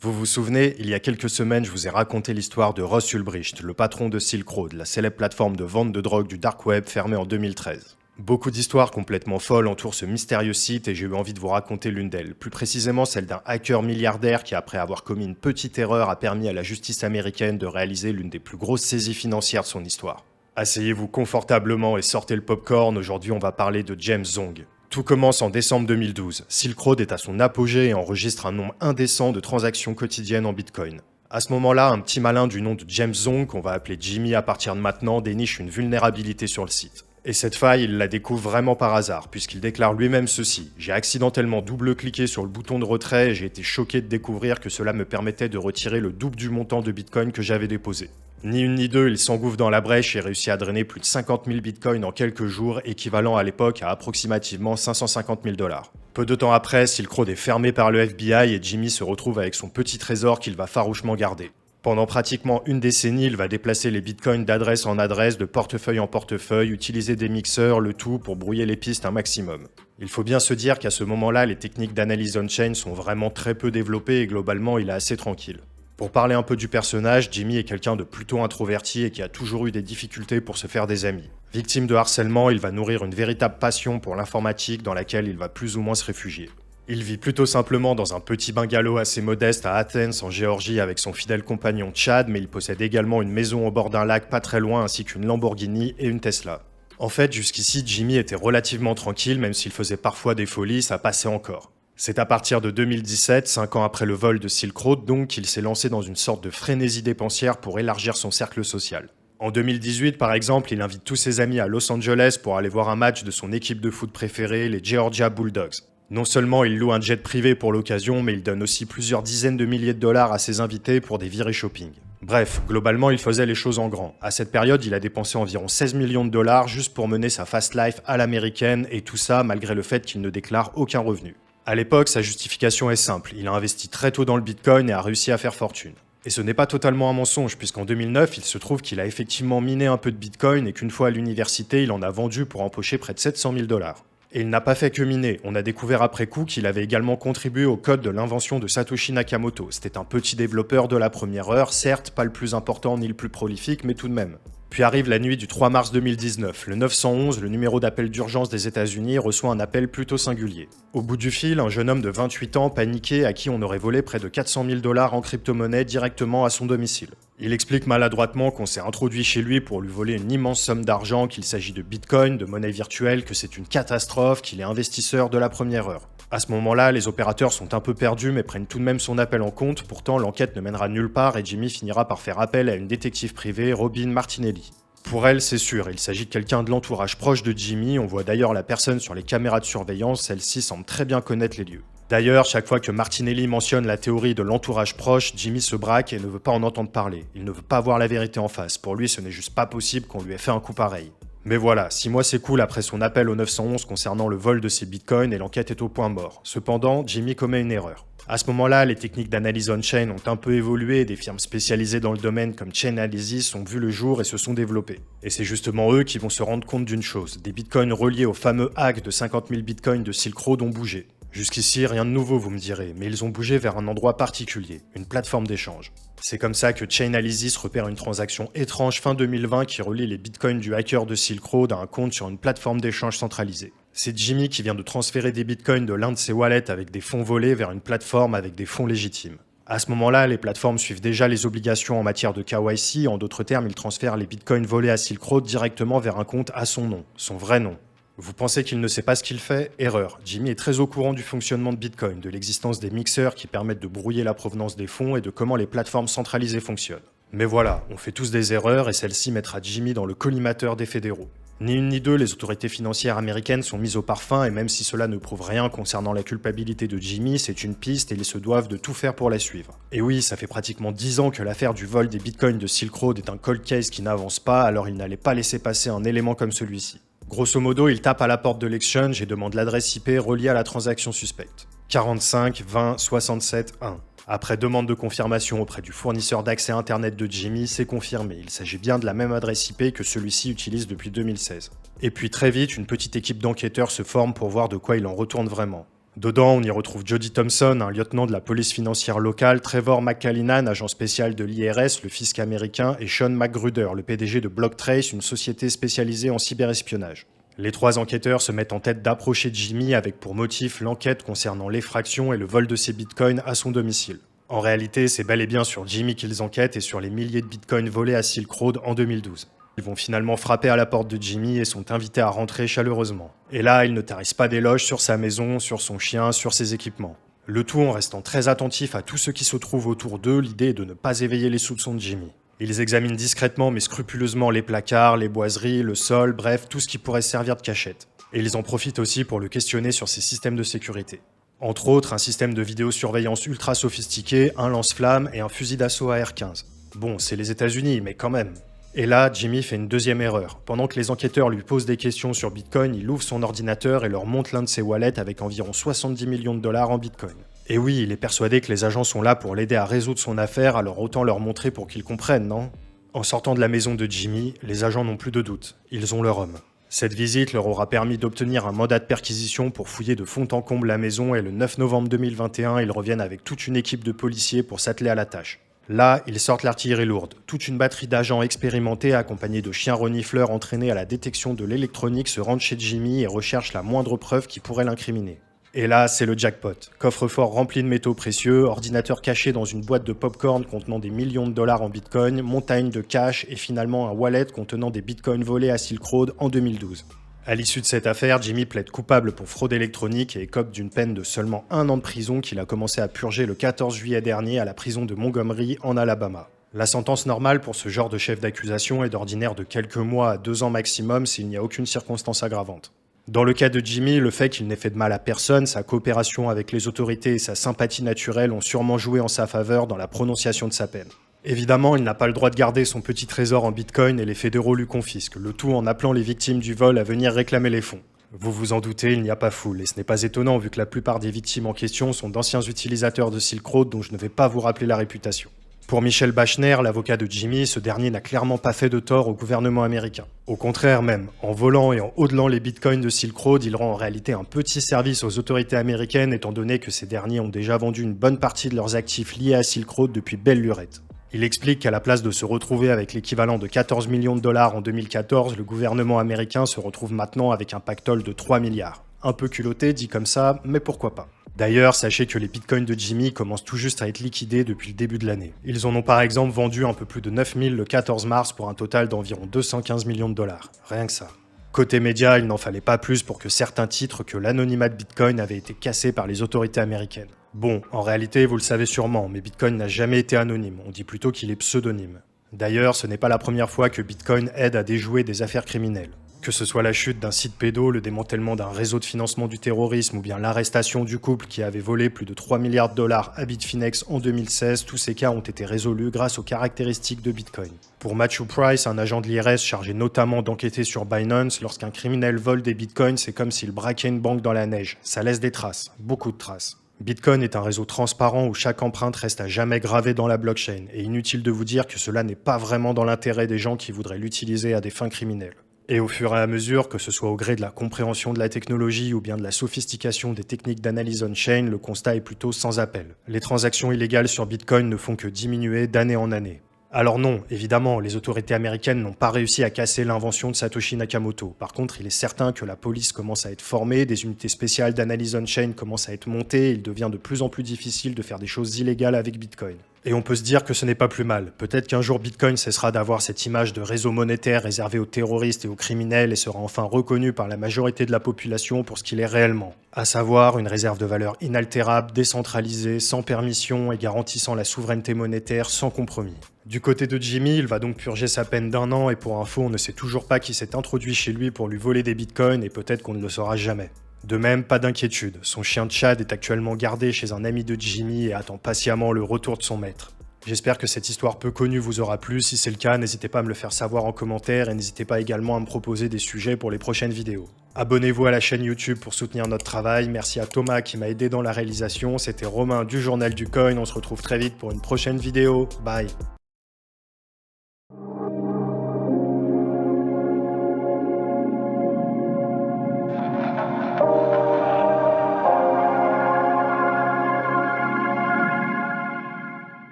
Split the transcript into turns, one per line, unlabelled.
Vous vous souvenez, il y a quelques semaines, je vous ai raconté l'histoire de Ross Ulbricht, le patron de Silk Road, la célèbre plateforme de vente de drogue du dark web fermée en 2013. Beaucoup d'histoires complètement folles entourent ce mystérieux site et j'ai eu envie de vous raconter l'une d'elles, plus précisément celle d'un hacker milliardaire qui, après avoir commis une petite erreur, a permis à la justice américaine de réaliser l'une des plus grosses saisies financières de son histoire. Asseyez-vous confortablement et sortez le popcorn, aujourd'hui on va parler de James Zhong. Tout commence en décembre 2012. Silk Road est à son apogée et enregistre un nombre indécent de transactions quotidiennes en Bitcoin. À ce moment-là, un petit malin du nom de James Zhong, qu'on va appeler Jimmy à partir de maintenant, déniche une vulnérabilité sur le site. Et cette faille, il la découvre vraiment par hasard, puisqu'il déclare lui-même ceci. J'ai accidentellement double-cliqué sur le bouton de retrait et j'ai été choqué de découvrir que cela me permettait de retirer le double du montant de Bitcoin que j'avais déposé. Ni une ni deux, il s'engouffre dans la brèche et réussit à drainer plus de 50 000 bitcoins en quelques jours, équivalent à l'époque à approximativement 550 000 $. Peu de temps après, Silk Road est fermé par le FBI et Jimmy se retrouve avec son petit trésor qu'il va farouchement garder. Pendant pratiquement une décennie, il va déplacer les bitcoins d'adresse en adresse, de portefeuille en portefeuille, utiliser des mixeurs, le tout pour brouiller les pistes un maximum. Il faut bien se dire qu'à ce moment-là, les techniques d'analyse on-chain sont vraiment très peu développées et globalement, il est assez tranquille. Pour parler un peu du personnage, Jimmy est quelqu'un de plutôt introverti et qui a toujours eu des difficultés pour se faire des amis. Victime de harcèlement, il va nourrir une véritable passion pour l'informatique dans laquelle il va plus ou moins se réfugier. Il vit plutôt simplement dans un petit bungalow assez modeste à Athens en Géorgie avec son fidèle compagnon Chad, mais il possède également une maison au bord d'un lac pas très loin ainsi qu'une Lamborghini et une Tesla. En fait, jusqu'ici, Jimmy était relativement tranquille, même s'il faisait parfois des folies, ça passait encore. C'est à partir de 2017, 5 ans après le vol de Silk Road, donc, qu'il s'est lancé dans une sorte de frénésie dépensière pour élargir son cercle social. En 2018, par exemple, il invite tous ses amis à Los Angeles pour aller voir un match de son équipe de foot préférée, les Georgia Bulldogs. Non seulement il loue un jet privé pour l'occasion, mais il donne aussi plusieurs dizaines de milliers de dollars à ses invités pour des virées shopping. Bref, globalement, il faisait les choses en grand. À cette période, il a dépensé environ 16 millions de dollars juste pour mener sa fast life à l'américaine, et tout ça malgré le fait qu'il ne déclare aucun revenu. À l'époque, sa justification est simple, il a investi très tôt dans le Bitcoin et a réussi à faire fortune. Et ce n'est pas totalement un mensonge, puisqu'en 2009, il se trouve qu'il a effectivement miné un peu de Bitcoin et qu'une fois à l'université, il en a vendu pour empocher près de 700 000 $. Et il n'a pas fait que miner, on a découvert après coup qu'il avait également contribué au code de l'invention de Satoshi Nakamoto. C'était un petit développeur de la première heure, certes pas le plus important ni le plus prolifique, mais tout de même. Puis arrive la nuit du 3 mars 2019. Le 911, le numéro d'appel d'urgence des États-Unis, reçoit un appel plutôt singulier. Au bout du fil, un jeune homme de 28 ans, paniqué, à qui on aurait volé près de 400 000 $ en crypto-monnaie directement à son domicile. Il explique maladroitement qu'on s'est introduit chez lui pour lui voler une immense somme d'argent, qu'il s'agit de bitcoin, de monnaie virtuelle, que c'est une catastrophe, qu'il est investisseur de la première heure. À ce moment-là, les opérateurs sont un peu perdus mais prennent tout de même son appel en compte, pourtant l'enquête ne mènera nulle part et Jimmy finira par faire appel à une détective privée, Robin Martinelli. Pour elle, c'est sûr, il s'agit de quelqu'un de l'entourage proche de Jimmy, on voit d'ailleurs la personne sur les caméras de surveillance, celle-ci semble très bien connaître les lieux. D'ailleurs, chaque fois que Martinelli mentionne la théorie de l'entourage proche, Jimmy se braque et ne veut pas en entendre parler. Il ne veut pas voir la vérité en face, pour lui ce n'est juste pas possible qu'on lui ait fait un coup pareil. Mais voilà, 6 mois s'écoulent après son appel au 911 concernant le vol de ses bitcoins et l'enquête est au point mort. Cependant, Jimmy commet une erreur. À ce moment-là, les techniques d'analyse on-chain ont un peu évolué et des firmes spécialisées dans le domaine comme Chainalysis ont vu le jour et se sont développées. Et c'est justement eux qui vont se rendre compte d'une chose, des bitcoins reliés au fameux hack de 50 000 bitcoins de Silk Road ont bougé. Jusqu'ici, rien de nouveau, vous me direz, mais ils ont bougé vers un endroit particulier, une plateforme d'échange. C'est comme ça que Chainalysis repère une transaction étrange fin 2020 qui relie les bitcoins du hacker de Silk Road à un compte sur une plateforme d'échange centralisée. C'est Jimmy qui vient de transférer des bitcoins de l'un de ses wallets avec des fonds volés vers une plateforme avec des fonds légitimes. À ce moment-là, les plateformes suivent déjà les obligations en matière de KYC, en d'autres termes, ils transfèrent les bitcoins volés à Silk Road directement vers un compte à son nom, son vrai nom. Vous pensez qu'il ne sait pas ce qu'il fait? Erreur. Jimmy est très au courant du fonctionnement de Bitcoin, de l'existence des mixeurs qui permettent de brouiller la provenance des fonds et de comment les plateformes centralisées fonctionnent. Mais voilà, on fait tous des erreurs et celle-ci mettra Jimmy dans le collimateur des fédéraux. Ni une ni deux, les autorités financières américaines sont mises au parfum et même si cela ne prouve rien concernant la culpabilité de Jimmy, c'est une piste et ils se doivent de tout faire pour la suivre. Et oui, ça fait pratiquement 10 ans que l'affaire du vol des bitcoins de Silk Road est un cold case qui n'avance pas, alors il n'allait pas laisser passer un élément comme celui-ci. Grosso modo, il tape à la porte de l'exchange et demande l'adresse IP reliée à la transaction suspecte. 45 20 67 1. Après demande de confirmation auprès du fournisseur d'accès Internet de Jimmy, c'est confirmé. Il s'agit bien de la même adresse IP que celui-ci utilise depuis 2016. Et puis très vite, une petite équipe d'enquêteurs se forme pour voir de quoi il en retourne vraiment. Dedans, on y retrouve Jody Thompson, un lieutenant de la police financière locale, Trevor McCallinan, agent spécial de l'IRS, le fisc américain, et Sean McGruder, le PDG de Blocktrace, une société spécialisée en cyberespionnage. Les 3 enquêteurs se mettent en tête d'approcher Jimmy avec pour motif l'enquête concernant l'effraction et le vol de ses bitcoins à son domicile. En réalité, c'est bel et bien sur Jimmy qu'ils enquêtent et sur les milliers de bitcoins volés à Silk Road en 2012. Ils vont finalement frapper à la porte de Jimmy et sont invités à rentrer chaleureusement. Et là, ils ne tarissent pas d'éloges sur sa maison, sur son chien, sur ses équipements. Le tout en restant très attentif à tout ce qui se trouve autour d'eux, l'idée est de ne pas éveiller les soupçons de Jimmy. Ils examinent discrètement mais scrupuleusement les placards, les boiseries, le sol, bref, tout ce qui pourrait servir de cachette. Et ils en profitent aussi pour le questionner sur ses systèmes de sécurité. Entre autres, un système de vidéosurveillance ultra sophistiqué, un lance-flammes et un fusil d'assaut AR-15. Bon, c'est les États-Unis, mais quand même. Et là, Jimmy fait une deuxième erreur. Pendant que les enquêteurs lui posent des questions sur Bitcoin, il ouvre son ordinateur et leur montre l'un de ses wallets avec environ 70 millions de dollars en Bitcoin. Et oui, il est persuadé que les agents sont là pour l'aider à résoudre son affaire, alors autant leur montrer pour qu'ils comprennent, non? En sortant de la maison de Jimmy, les agents n'ont plus de doute. Ils ont leur homme. Cette visite leur aura permis d'obtenir un mandat de perquisition pour fouiller de fond en comble la maison et le 9 novembre 2021, ils reviennent avec toute une équipe de policiers pour s'atteler à la tâche. Là, ils sortent l'artillerie lourde. Toute une batterie d'agents expérimentés accompagnés de chiens renifleurs entraînés à la détection de l'électronique se rendent chez Jimmy et recherchent la moindre preuve qui pourrait l'incriminer. Et là, c'est le jackpot. Coffre-fort rempli de métaux précieux, ordinateur caché dans une boîte de popcorn contenant des millions de dollars en bitcoin, montagne de cash et finalement un wallet contenant des bitcoins volés à Silk Road en 2012. À l'issue de cette affaire, Jimmy plaide coupable pour fraude électronique et écope d'une peine de seulement 1 an de prison qu'il a commencé à purger le 14 juillet dernier à la prison de Montgomery en Alabama. La sentence normale pour ce genre de chef d'accusation est d'ordinaire de quelques mois à 2 ans maximum s'il n'y a aucune circonstance aggravante. Dans le cas de Jimmy, le fait qu'il n'ait fait de mal à personne, sa coopération avec les autorités et sa sympathie naturelle ont sûrement joué en sa faveur dans la prononciation de sa peine. Évidemment, il n'a pas le droit de garder son petit trésor en bitcoin et les fédéraux lui confisquent, le tout en appelant les victimes du vol à venir réclamer les fonds. Vous vous en doutez, il n'y a pas foule, et ce n'est pas étonnant vu que la plupart des victimes en question sont d'anciens utilisateurs de Silk Road dont je ne vais pas vous rappeler la réputation. Pour Michel Bachner, l'avocat de Jimmy, ce dernier n'a clairement pas fait de tort au gouvernement américain. Au contraire même, en volant et en hodlant les bitcoins de Silk Road, il rend en réalité un petit service aux autorités américaines étant donné que ces derniers ont déjà vendu une bonne partie de leurs actifs liés à Silk Road depuis belle lurette. Il explique qu'à la place de se retrouver avec l'équivalent de 14 millions de dollars en 2014, le gouvernement américain se retrouve maintenant avec un pactole de 3 milliards. Un peu culotté dit comme ça, mais pourquoi pas. D'ailleurs, sachez que les bitcoins de Jimmy commencent tout juste à être liquidés depuis le début de l'année. Ils en ont par exemple vendu un peu plus de 9000 le 14 mars pour un total d'environ 215 millions de dollars. Rien que ça. Côté média, il n'en fallait pas plus pour que certains titrent que l'anonymat de Bitcoin avait été cassé par les autorités américaines. Bon, en réalité, vous le savez sûrement, mais Bitcoin n'a jamais été anonyme, on dit plutôt qu'il est pseudonyme. D'ailleurs, ce n'est pas la première fois que Bitcoin aide à déjouer des affaires criminelles. Que ce soit la chute d'un site pédo, le démantèlement d'un réseau de financement du terrorisme ou bien l'arrestation du couple qui avait volé plus de 3 milliards de dollars à Bitfinex en 2016, tous ces cas ont été résolus grâce aux caractéristiques de Bitcoin. Pour Matthew Price, un agent de l'IRS chargé notamment d'enquêter sur Binance, lorsqu'un criminel vole des bitcoins, c'est comme s'il braquait une banque dans la neige. Ça laisse des traces, beaucoup de traces. Bitcoin est un réseau transparent où chaque empreinte reste à jamais gravée dans la blockchain, et inutile de vous dire que cela n'est pas vraiment dans l'intérêt des gens qui voudraient l'utiliser à des fins criminelles. Et au fur et à mesure, que ce soit au gré de la compréhension de la technologie ou bien de la sophistication des techniques d'analyse on-chain, le constat est plutôt sans appel. Les transactions illégales sur Bitcoin ne font que diminuer d'année en année. Alors non, évidemment, les autorités américaines n'ont pas réussi à casser l'invention de Satoshi Nakamoto. Par contre, il est certain que la police commence à être formée, des unités spéciales d'analyse on-chain commencent à être montées, et il devient de plus en plus difficile de faire des choses illégales avec Bitcoin. Et on peut se dire que ce n'est pas plus mal. Peut-être qu'un jour Bitcoin cessera d'avoir cette image de réseau monétaire réservé aux terroristes et aux criminels et sera enfin reconnu par la majorité de la population pour ce qu'il est réellement. À savoir une réserve de valeur inaltérable, décentralisée, sans permission et garantissant la souveraineté monétaire sans compromis. Du côté de Jimmy, il va donc purger sa peine d'1 an et pour info, on ne sait toujours pas qui s'est introduit chez lui pour lui voler des bitcoins et peut-être qu'on ne le saura jamais. De même, pas d'inquiétude, son chien Chad est actuellement gardé chez un ami de Jimmy et attend patiemment le retour de son maître. J'espère que cette histoire peu connue vous aura plu, si c'est le cas, n'hésitez pas à me le faire savoir en commentaire et n'hésitez pas également à me proposer des sujets pour les prochaines vidéos. Abonnez-vous à la chaîne YouTube pour soutenir notre travail, merci à Thomas qui m'a aidé dans la réalisation, c'était Romain du Journal du Coin, on se retrouve très vite pour une prochaine vidéo, bye.